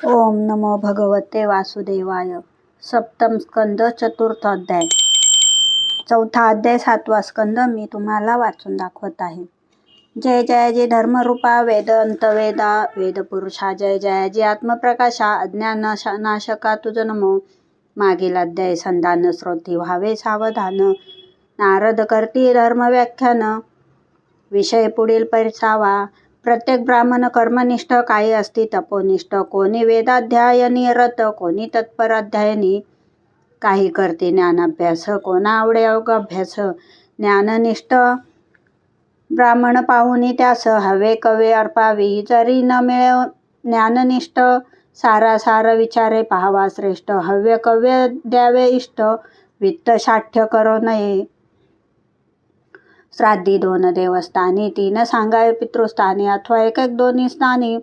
ओम नमो भगवते वासुदेवाय. सप्तम स्कंद चतुर्थ अध्याय. चौथा अध्याय 7वा स्कंद मी तुम्हाला वाचून दाखवत आहे. जय जयाजी धर्मरूपा वेदांत वेदा वेदपुरुषा जय जयाजी आत्मप्रकाशा अज्ञान नाशका तुझ नमो. मागील अध्याय संधान श्रोती व्हावे सावधान. नारद करती धर्मव्याख्यान विषय पुढील परिसावा. प्रत्येक ब्राह्मण कर्मनिष्ठ काही असती तपोनिष्ठ. कोणी वेदाध्यायनी रत कोणी तत्पर अध्यायनी. काही करते ज्ञानाभ्यास कोणा आवडे अवघ अभ्यास. ज्ञाननिष्ठ ब्राह्मण पाहुनी त्यास हवे कवे अर्पावी. जरी न मिळे ज्ञाननिष्ठ सारासार विचारे पाहावा श्रेष्ठ. हव्य कव्य द्यावे इष्ट वित्त साठ्य करो नये. श्राद्धी 2 देवस्थानी 3 सांगावे पितृस्थानी अथवा 1 दोन्ही स्थानी.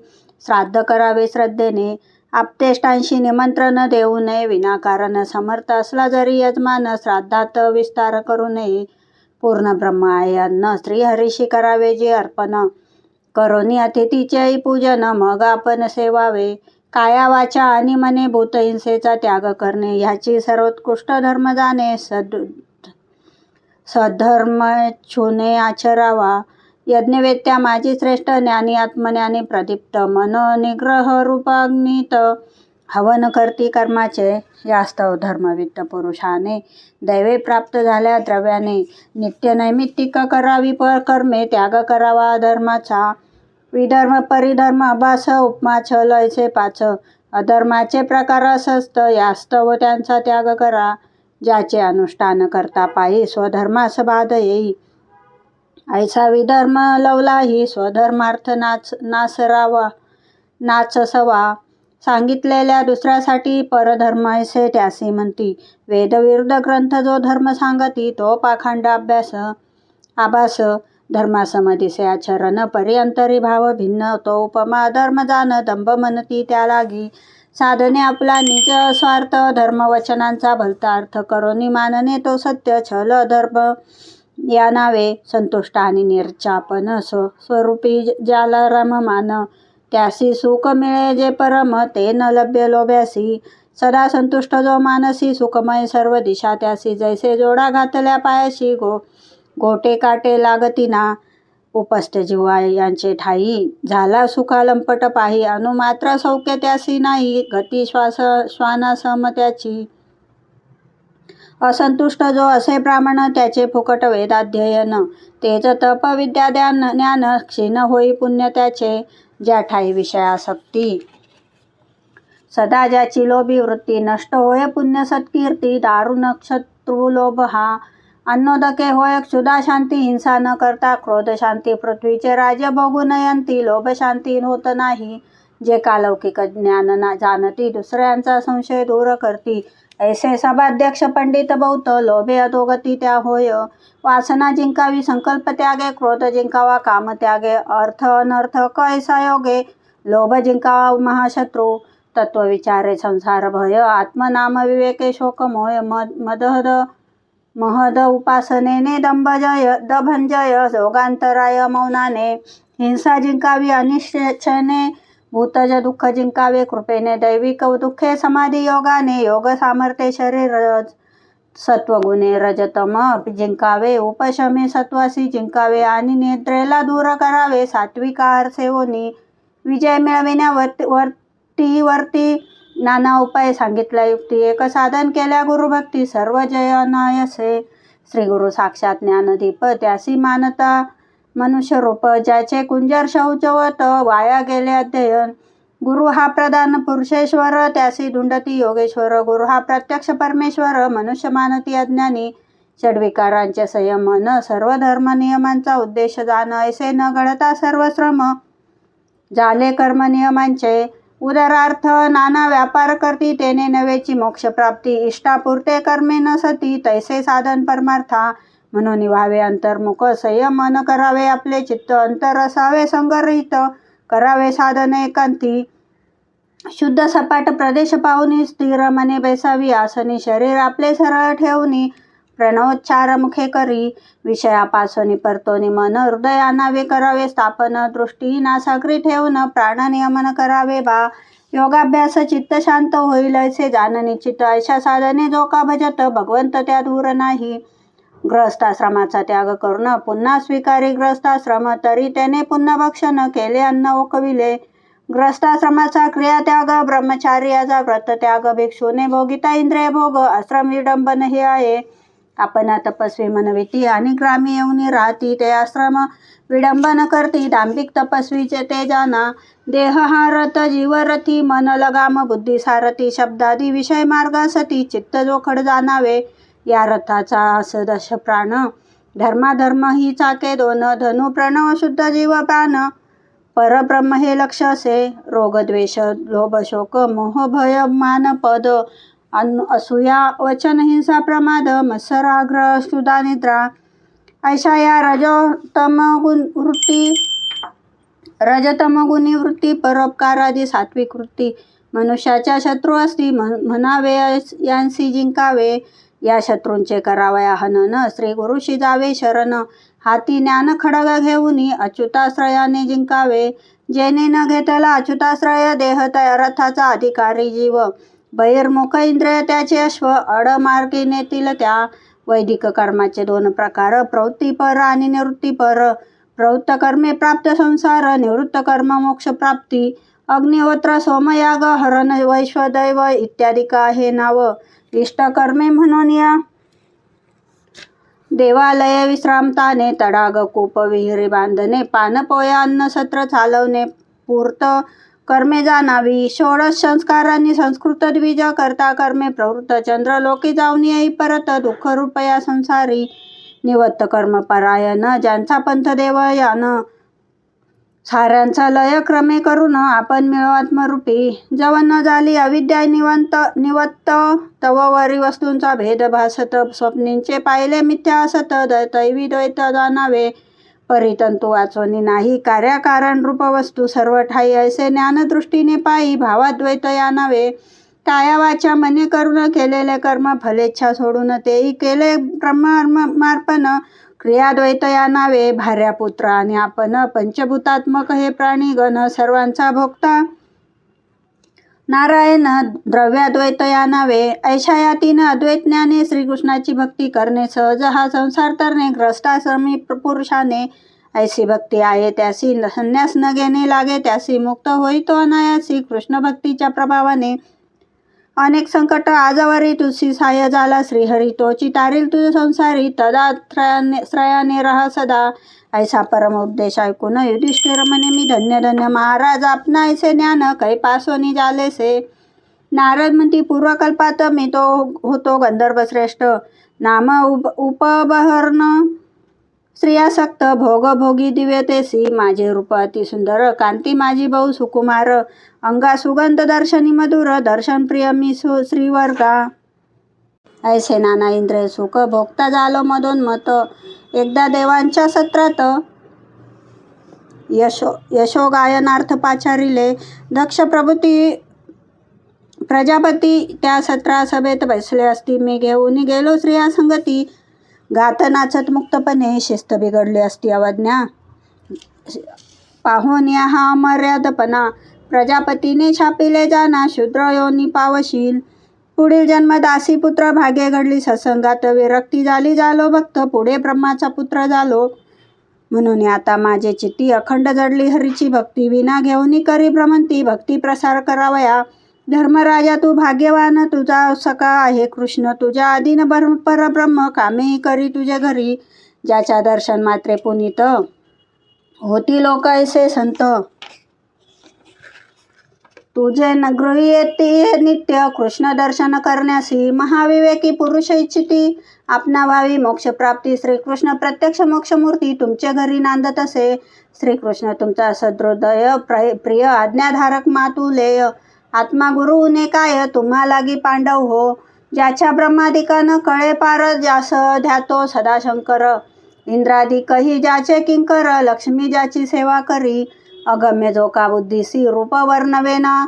श्राद्ध करावे श्रद्धेने आप्तेष्टांशी निमंत्रण देऊ नये. विनाकारण समर्थ असला जरी यजमान श्राद्धात विस्तार करू नये. पूर्ण ब्रह्म आहे अन्न श्रीहरीशी करावे जे अर्पण. करोनी अतिथीचे पूजन मग आपण सेवावे. काया वाचा आणि मने भूतहिंसेचा त्याग करणे ह्याची सर्वोत्कृष्ट धर्म जाणे. सद्धर्म छूने आचरावा. यज्ञवेत्या माझी श्रेष्ठ ज्ञानी आत्मज्ञानी प्रदीप्त मनोनिग्रह रूपाग्नीत. हवन करती कर्माचे यास्तव धर्मवित्त पुरुषाने. दैवे प्राप्त झाल्या द्रव्याने. नित्य नैमित्तिक करावी कर्मे त्याग करावा अधर्माचा. विधर्म परिधर्म अभास उपमा छल ऐसे 5. अधर्माचे प्रकार असस्त यास्तव त्यांचा त्याग करा. ज्याचे अनुष्ठान करता पायी स्वधर्मास बाध येई. ऐसा विधर्म लवलाही स्वधर्मार्थ नाचसवा. सांगितलेल्या दुसऱ्यासाठी परधर्म ऐसे त्यासी म्हणती. वेदविरुद्ध ग्रंथ जो धर्म सांगती तो पाखंड आभास. धर्मासम दिसे आचरण परिअंतरी भाव भिन्न. तो उपमा अधर्म जाण दंभ म्हणती त्या लागी. साधने आपला निज स्वार्थ धर्मवचनांचा भलता अर्थ. करोनी मानणे तो सत्य छल अधर्म या नावे. संतुष्ट आणि निर्चापन स्वरूपी ज्याला रम मान. त्यासी सुख मिळे जे परम ते न लभ्य लोभ्यासी. सदा संतुष्ट जो मानसी सुखमय सर्व दिशा त्यासी. जैसे जोडा घातल्या पायाशी गोटे काटे लागतीना. उपस्थ जिव्हा यांचे ठाई झाला सुखा लंपट पाही. अनुमात्र सौख्य त्यासी नाही गती श्वानासम त्याची. असंतुष्ट जो असे ब्राह्मण त्याचे फुकट वेदाध्ययन. तेज तप विद्या ज्ञान क्षीण होई पुण्य त्याचे. ज्या ठाई विषयासक्ती सदा ज्याची लोभी वृत्ती. नष्ट होय पुण्य सत्कीर्ती. दारुण शत्रू लोभ हा. अन्नोदके होय क्षुधा शांती. हिंसा न करता क्रोध शांती. पृथ्वीचे राज्य भोगू नयंती. लोभ शांती होत नाही. जे कालौकिक ज्ञान जाणती दुसऱ्यांचा संशय दूर करती. ऐसे सभाध्यक्ष पंडित बहुत. लोभे अधोगती त्या होय. वासना जिंकावी संकल्प त्यागे. क्रोध जिंकावा काम त्यागे. अर्थ अनर्थ कैसा योगे. लोभ जिंकावा महाशत्रू. तत्व विचारे संसार भय. आत्मनाम विवेके शोक मोय. महद उपासनेने दभंजय. जोगांतराय मौनाने. हिंसा जिंकावी अनिश्चयने. भूतज दुःख जिंकावे कृपेने. दैविक दुःखे समाधी योगाने. योग सामर्थ्य शरीर सत्वगुणे रजतम जिंकावे. उपशमे सत्वासी जिंकावे. आणि निद्रेला दूर करावे. सात्विक आहार सेवोनी विजय मिळविण्यावरती नाना उपाय सांगितला युक्ती. एक साधन केल्या गुरुभक्ती सर्व जय अनायसे. श्री गुरु साक्षात ज्ञानदीप त्यासी मानता मनुष्य रूप. ज्याचे कुंजर शौचवत वाया गेले अध्ययन. गुरु हा प्रधान पुरुषेश्वर त्यासी धुंडती योगेश्वर. गुरु हा प्रत्यक्ष परमेश्वर मनुष्य मानती अज्ञानी. षड्विकारांचे संयमन सर्व धर्म नियमांचा उद्देश जाण. ऐसे न घडता सर्व श्रम झाले कर्म नियमांचे. उदरार्थ नाना व्यापार करती तेने नवेची मोक्षप्राप्ती. इष्टापुरते कर्मे न सती तैसे साधन परमार्था. म्हणून व्हावे अंतर्मुख संयम न करावे आपले चित्त. अंतर असावे संगरहित करावे साधन एकांती. शुद्ध सपाट प्रदेश पाहुनी स्थिर मने बैसावी आसनी. शरीर आपले सरळ ठेवूनी प्रणवोच्चार मुखे करी. विषयापासून परतोनी मन हृदयानावे करावे स्थापन. दृष्टी नासागरी ठेवून प्राणनियमन करावे बा. योगाभ्यास चित्त शांत होईल ऐसे जाननी चित्त ऐशा साधने जो का भजत भगवंत त्या दूर नाही. गृहस्थाश्रमाचा त्याग करून पुन्हा स्वीकारी गृहस्थाश्रम तरी त्याने पुन्हा भक्षण केले अन्न ओकविले. गृहस्थाश्रमाचा क्रियात्याग ब्रह्मचार्याचा व्रतत्याग भिक्षूने भोगिता इंद्रिय भोग आश्रम विडंबन हे आहे. आपण तपस्वी मनविती आणि ग्रामी येऊन राहती ते आश्रम विडंबन करती. दांभिक तपस्वीचे ते जाना देह हा रथ जीवरथी मन लगाम बुद्धी सारथी शब्दादी विषय मार्ग सती चित्त जोखड जाणावे. या रथाचा असदश प्राण धर्माधर्म ही चाके दोन धनु प्रणव शुद्ध जीव प्राण परब्रह्म हे लक्ष असे. रोग द्वेष लोभ शोक मोह भय मान पद असूया वचन हिंसा प्रमाद मत्सर आग्रह क्षुधा निद्रा ऐशा या रजतम गुणी वृत्ती परोपकारादी सात्विक वृत्ती मनुष्याच्या शत्रू असती म्हणावे यांसी जिंकावे. या शत्रूंचे करावया हनन श्री गुरुशी जावे शरण हाती ज्ञान खडग घेऊन अच्युताश्रयाने जिंकावे. जेने न घेतला अच्युताश्रय देह रथाचा अधिकारी जीव बहिर्मुख इंद्रिय त्याचे अश्व अडमार्गी नेतील त्या. वैदिक कर्माचे दोन प्रकार प्रवृत्तीपर आणि निवृत्तीपर. प्रवृत्त कर्मे प्राप्त संसार निवृत्त कर्म मोक्ष प्राप्ती. अग्निहोत्र सोमयाग हरण वैश्वदैव इत्यादी का हे नाव. इष्टकर्मे म्हणून या देवालय विश्रामताने तडाग कूप विहिरी बांधणे पान पोया अन्न सत्र चालवणे पूर्त कर्मे जाणावी. षोडश संस्कारांनी संस्कृत द्विज करता कर्मे प्रवृत्त चंद्र लोकी जाऊन येई परत दुःख रुपया संसारी. निवत्त कर्म परायण ज्यांचा पंथ देवयान साऱ्यांचा लय क्रमे करून आपण मिळो आत्मरूपी. जव न झाली अविद्या निवत्त तव वरी वस्तूंचा भेद भासत स्वप्नींचे पाहिले मिथ्या असत दैवी द्वैत जाणावे. परितंतु वाचवणी नाही कार्याकारण रूप वस्तू सर्व ठाई ऐसे ज्ञानदृष्टीने पायी भावाद्वैत यानावे. काया वाचा मने करून केलेले कर्म फलेच्छा सोडून तेही केले ब्रह्मार्पण क्रियाद्वैत यानावे. भार्या पुत्र आणि आपण पंचभूतात्मक हे प्राणीगण सर्वांचा भोगता नारायण द्रव्याद्वैत यानावे. ऐशा या तीन अद्वैत ज्ञाने श्रीकृष्णाची भक्ती करणे सहज हा संसार तरणे. ग्रस्ताश्रमी पुरुषाने ऐसी भक्ती आहे त्यासी संन्यास न घेणे लागे त्यासी मुक्त होई तो अनायासी. कृष्ण भक्तीच्या प्रभावाने अनेक संकट आजवरी तुझी सहाय्य झाला श्रीहरी तोची तारील तुझ संसारी. तदा श्रयाने राहा सदा ऐसा परम उपदेश ऐकून युधिष्ठिर म्हणे मी धन्य धन्य महाराज आपणा ऐसे ज्ञान कै पासोनी झालेसे. नारद म्हणती पूर्वकल्पात मी तो होतो गंधर्व श्रेष्ठ नाम उपबहर्ण स्त्रियासक्त भोगभोगी दिव्यतेसी. माझे रूप अति सुंदर कांती माझी बहु सुकुमार अंगा सुगंध दर्शनी मधुर दर्शन प्रिय मी श्रीवर्गा. ऐसे नाना इंद्रिय सुख भोगता झालो मदोन्मत. एकदा देवांच्या सत्रात यशोगायनार्थ पाचारिले दक्ष प्रजापती त्या सत्रा सभेत बसले असती. मी घेऊन गेलो स्त्रिया संगती गात नाचत मुक्तपणे शिस्त बिघडली असती अवज्ञा पाहून हा अमर्यादपणा. प्रजापतीने छापिले जाना शूद्र योनी पावशील. पुढील जन्म दासी पुत्र भाग्य घडली सत्संगात विरक्ती झाली झालो भक्त पुढे ब्रह्माचा पुत्र झालो. म्हणून आता माझे चित्ती अखंड जडली हरीची भक्ती विना घेऊनी करी भ्रमंती. भक्ती प्रसार करावया धर्मराजा तू भाग्यवान तुझा सखा आहे कृष्ण तुझ्या अधीन परब्रह्म कामेही करी तुझे घरी. ज्याच्या दर्शन मात्रे पुनीत होती लोक ऐसे संत. तुझे न गृह्येती नित्य कृष्ण दर्शन करण्यासी. महाविवेकी पुरुष इच्छिती आपणा व्हावी मोक्षप्राप्ती. श्रीकृष्ण प्रत्यक्ष मोक्षमूर्ती तुमच्या घरी नांदत असे. श्रीकृष्ण तुमचा सदृदय प्रिय आज्ञाधारक मातुलेय. आत्मा गुरु उने काय तुम्हा लागी पांडव हो. ज्याच्या ब्रह्मादिकान कळे पार ज्यास ध्यातो सदा शंकर. इंद्रादिकही ज्याचे किंकर लक्ष्मी ज्याची सेवा करी. अगम्य जो का बुद्धीसी रूप वर्णवेना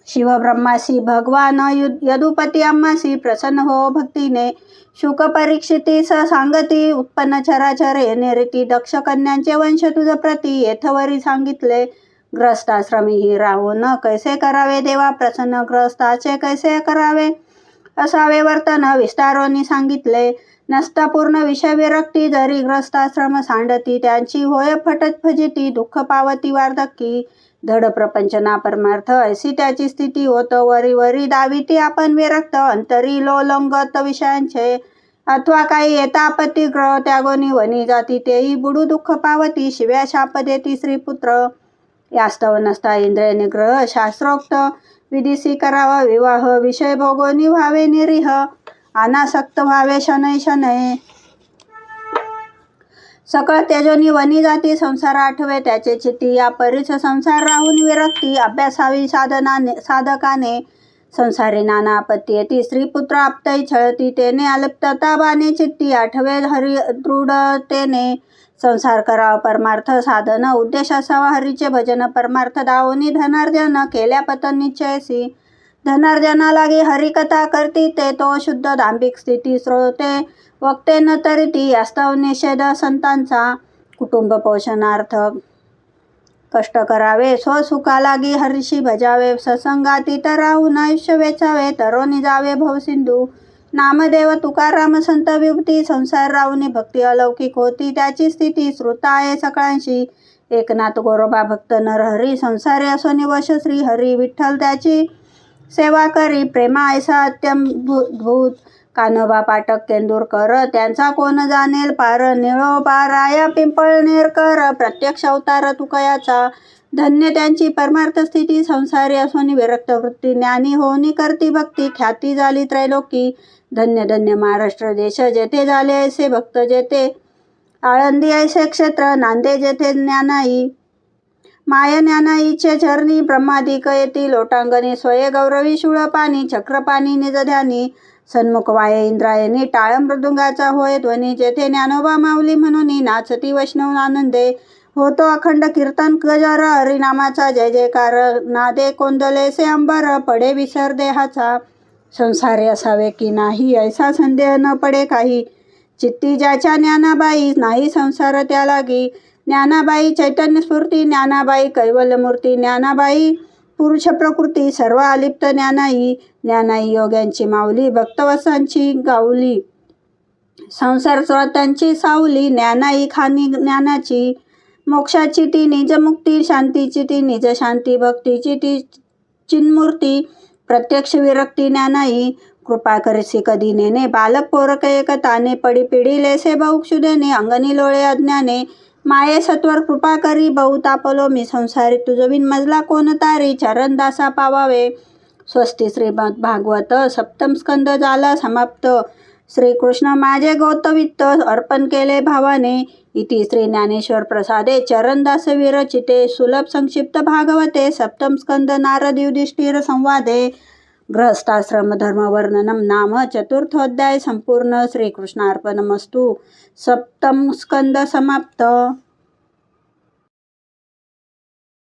शिवब्रह्मासी भगवान यदुपती अम्मासी प्रसन्न हो भक्तीने. शुक परीक्षिती स सांगती उत्पन्न चराचर येणे रीती. दक्ष कन्यांचे वंश तुझ प्रती येथवरी सांगितले. ग्रस्ताश्रमीही राहून कैसे करावे देवा प्रसन्न, ग्रस्ताचे कैसे करावे असावे वर्तन विस्तारोनी सांगितले. नसता पूर्ण विषय विरक्ती, जरी ग्रस्ताश्रम सांडती त्यांची होय फटत फजिती, दुःख पावती वार्धकी धड प्रपंचना परमार्थ, ऐसी त्याची स्थिती होत वरी वरी दाविती आपण विरक्त, अंतरी लोलंगत विषयांचे अथवा काही येता आपत्ती ग्रह त्यागोनी वनी जाती, तेही बुडू दुःख पावती, शिव्या शाप देती श्रीपुत्र. यास्तव नसता इंद्रिय निग्रह, शास्त्रोक्त विधीसी करावा विवाह, विषय भोगोनी व्हावे निरीह, अनासक्त व्हावे शनै शनै. सकळ तेजोनी वनी जाती, संसार आठवे त्याचे चित्ती, या परीच संसार राहून विरक्ती, अभ्यासावी साधकाने संसारी नाना आपत्ती येती, स्त्रीपुत्र आपतई छळती, तेने अलिप्तता बाणे चित्ती, आठवे हरी दृढतेने संसार करावा परमार्थ साधन, उद्देश असावा हरीचे भजन, परमार्थ दावोनी धनार्जन केल्या पतन निश्चयसी, धनार्जना लागे हरिकथा करती, ते तो शुद्ध दांभिक स्थिती, श्रोते वक्ते न तरिती, यास्तव निषेध संतांचा, कुटुंब पोषणार्थ कष्ट करावे, स्वसुखा लागी हरीशी भजावे, सत्संगाती तर राहून आयुष्य वेचावे, तरोनी जावे भवसिंधू, नामदेव तुकाराम संत विभूती, संसार राहुनी भक्ती अलौकिक होती त्याची स्थिती, श्रुता आहे सकळांशी, एकनाथ गोरोबा भक्त नरहरी, संसारी असोनी वश श्री हरी, विठ्ठल त्याची सेवा करी, प्रेमा ऐसा अत्यंभूत, कानोबा पाठक केंदूरकर त्यांचा कोण जाणेल पार, निळोबा राया पिंपळनेरकर प्रत्यक्ष अवतार तुकयाचा, धन्य त्यांची परमार्थ स्थिती, संसारी असोनी विरक्त वृत्ती, ज्ञानी होनी करती भक्ती, ख्याती झाली त्रैलोकी, धन्य धन्य महाराष्ट्र देश, जेथे झाले ऐसे भक्त, जेथे आळंदी ऐसे क्षेत्र, नांदे जेथे ज्ञानाई, माय ज्ञानाईचे चरणी, ब्रह्मादिक येती लोटांगणी, स्वये गौरवी शूळपाणी, चक्रपाणी निज ध्यानी, सन्मुख वाये इंद्रायणी, टाळ मृदुंगाचा होय ध्वनी, जेथे ज्ञानोबा माऊली म्हणून नाचती वैष्णव आनंदे, होतो अखंड कीर्तन गजर, हरिनामाचा जय जयकार, नादे कोंदलेसे अंबर, पडे विसर देहाचा, संसारी असावे की नाही ऐसा संदेह न पडे काही, चित्ती ज्याच्या ज्ञानाबाई, नाही संसार त्या लागी, ज्ञानाबाई चैतन्य स्फूर्ती, ज्ञानाबाई कैवल्य मूर्ती, ज्ञानाबाई पुरुष प्रकृती, सर्व अलिप्त ज्ञानाई, ज्ञानाई योग्यांची माऊली, भक्तवसांची गाऊली, संसार स्रोतांची सावली, ज्ञानाई खानी ज्ञानाची, मोक्षाची ती निजमुक्ती, शांतीची ती निज शांती, भक्तीची ती चिन्मूर्ती, प्रत्यक्ष विरक्ती ज्ञानाई, कृपा करिसी कधी नेने, बालक पोरक एक ताने, पडी पिढी लेसे बहुक्षुदेने, अंगणी लोळे अज्ञाने, माये सत्वर कृपा करी, बहु तापलो मी संसारी, तुझविन मजला कोण तारी, चरण दासा पावावे. स्वस्ती. श्रीमद भागवत सप्तम स्कंद झाला समाप्त. श्रीकृष्ण माझे गोतवित्त अर्पण केले भावाने. इति श्री ज्ञानेश्वर प्रसादे चरणदास विरचिते सुलभ संक्षिप्त भागवते सप्तम स्कंद नारद युधिष्ठिर संवादे गृहस्थाश्रम धर्मवर्णनम नाम चतुर्थोध्याय संपूर्ण. श्रीकृष्णार्पणमस्तु. सप्तम स्कंद समाप्त.